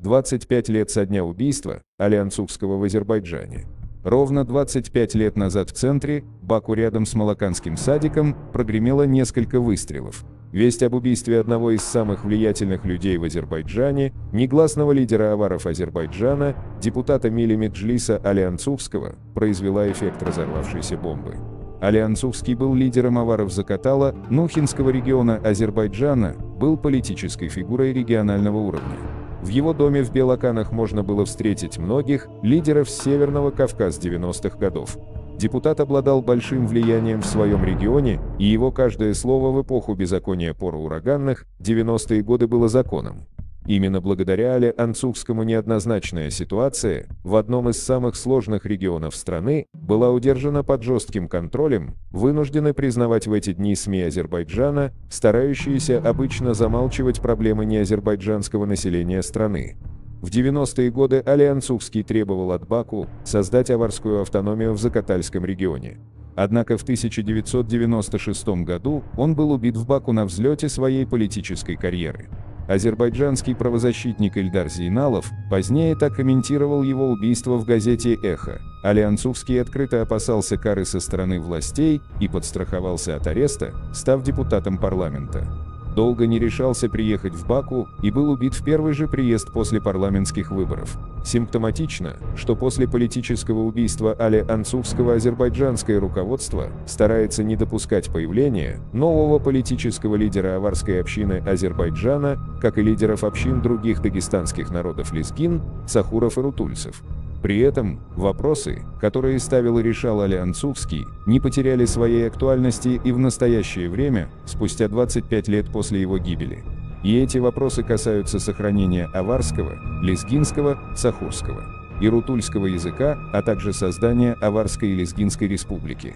25 лет со дня убийства Али Анцукского в Азербайджане. Ровно 25 лет назад в центре, Баку рядом с Малаканским садиком, прогремело несколько выстрелов. Весть об убийстве одного из самых влиятельных людей в Азербайджане, негласного лидера аваров Азербайджана, депутата Милли Меджлиса Али Анцукского, произвела эффект разорвавшейся бомбы. Али Анцукский был лидером аваров Закатала, Нухинского региона Азербайджана, был политической фигурой регионального уровня. В его доме в Белоканах можно было встретить многих лидеров с Северного Кавказа 90-х годов. Депутат обладал большим влиянием в своем регионе, и его каждое слово в эпоху беззакония ураганных 90-е годы было законом. Именно благодаря Али Анцукскому неоднозначная ситуация в одном из самых сложных регионов страны была удержана под жестким контролем, вынуждены признавать в эти дни СМИ Азербайджана, старающиеся обычно замалчивать проблемы неазербайджанского населения страны. В 90-е годы Али Анцукский требовал от Баку создать аварскую автономию в Закатальском регионе. Однако в 1996 году он был убит в Баку на взлете своей политической карьеры. Азербайджанский правозащитник Ильдар Зейналов позднее так комментировал его убийство в газете «Эхо». Али Анцукский открыто опасался кары со стороны властей и подстраховался от ареста, став депутатом парламента. Долго не решался приехать в Баку и был убит в первый же приезд после парламентских выборов. Симптоматично, что после политического убийства Али Анцукского азербайджанское руководство старается не допускать появления нового политического лидера аварской общины Азербайджана, как и лидеров общин других дагестанских народов лезгин, сахуров и рутульцев. При этом вопросы, которые ставил и решал Али Анцукский, не потеряли своей актуальности и в настоящее время, спустя 25 лет после его гибели. И эти вопросы касаются сохранения аварского, лезгинского, сахурского и рутульского языка, а также создания Аварской и Лезгинской республики.